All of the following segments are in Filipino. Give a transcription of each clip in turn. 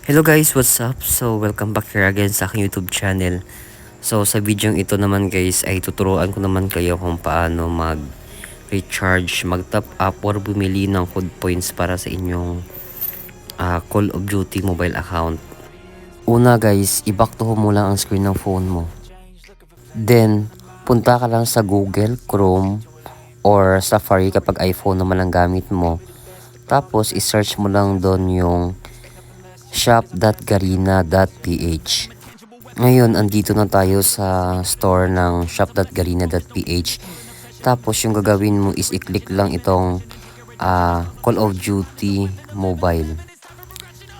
Hello guys, what's up? So welcome back here again sa aking YouTube channel. So sa video ito naman guys ay tuturuan ko naman kayo kung paano mag-recharge, mag-top up or bumili ng code points para sa inyong Call of Duty mobile account. Una guys, i-back to home mo lang ang screen ng phone mo. Then, punta ka lang sa Google, Chrome, or Safari kapag iPhone naman ang gamit mo. Tapos, i-search mo lang doon yung shop.garena.ph. Ngayon, andito na tayo sa store ng shop.garena.ph. Tapos, yung gagawin mo is i-click lang itong Call of Duty Mobile.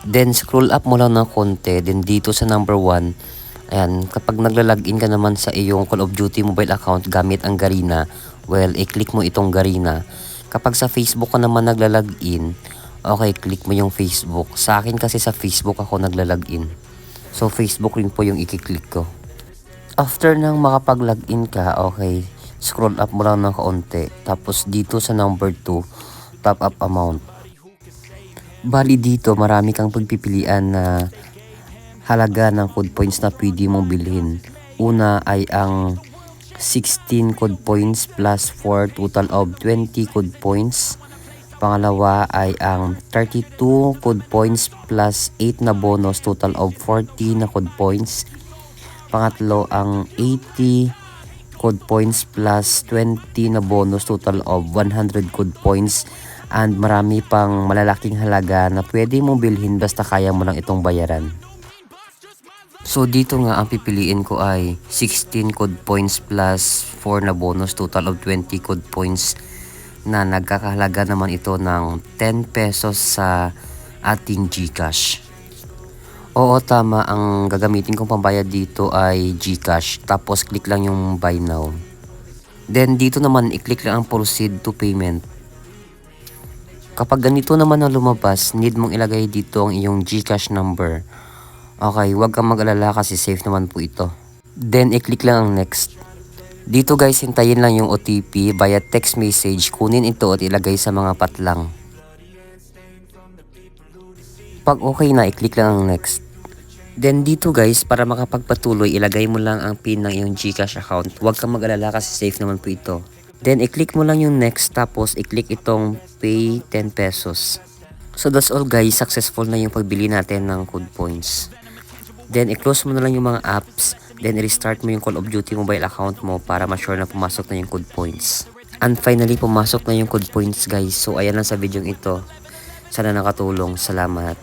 Then, scroll up mo lang ng konti. Then, dito sa number 1, ayan, kapag naglalagin ka naman sa iyong Call of Duty mobile account gamit ang Garena, well, i-click mo itong Garena. Kapag sa Facebook ka naman naglalagin, okay, click mo yung Facebook. Sa akin kasi sa Facebook ako naglalagin. So, Facebook rin po yung i-click ko. After nang makapag-login ka, okay, scroll up mo lang ng kaunti. Tapos dito sa number 2, top up amount. Bali dito, marami kang pagpipilian na halaga ng code points na pwede mong bilhin. Una ay ang 16 code points plus 4, total of 20 code points. Pangalawa ay ang 32 code points plus 8 na bonus, total of 40 na code points. Pangatlo ang 80 code points plus 20 na bonus, total of 100 code points. And marami pang malalaking halaga na pwede mong bilhin basta kaya mo lang itong bayaran. So dito nga ang pipiliin ko ay 16 code points plus 4 na bonus, total of 20 code points, na nagkakahalaga naman ito ng 10 pesos sa ating GCash. Oo, tama, ang gagamitin kong pambayad dito ay GCash. Tapos click lang yung buy now. Then dito naman i-click lang ang proceed to payment. Kapag ganito naman ang lumabas, need mong ilagay dito ang iyong GCash number. Okay, huwag kang mag-alala kasi safe naman po ito. Then i-click lang ang next. Dito guys, hintayin lang yung OTP via text message. Kunin ito at ilagay sa mga patlang. Pag okay na, i-click lang ang next. Then dito guys, para makapagpatuloy, ilagay mo lang ang PIN ng iyong GCash account. Huwag kang mag-alala kasi safe naman po ito. Then i-click mo lang yung next, tapos i-click itong pay 10 pesos. So that's all guys, successful na yung pagbili natin ng code points. Then i-close mo na lang yung mga apps. Then restart mo yung Call of Duty mobile account mo para ma-sure na pumasok na yung code points. And finally, pumasok na yung code points guys. So ayan lang sa video ito. Sana nakatulong. Salamat.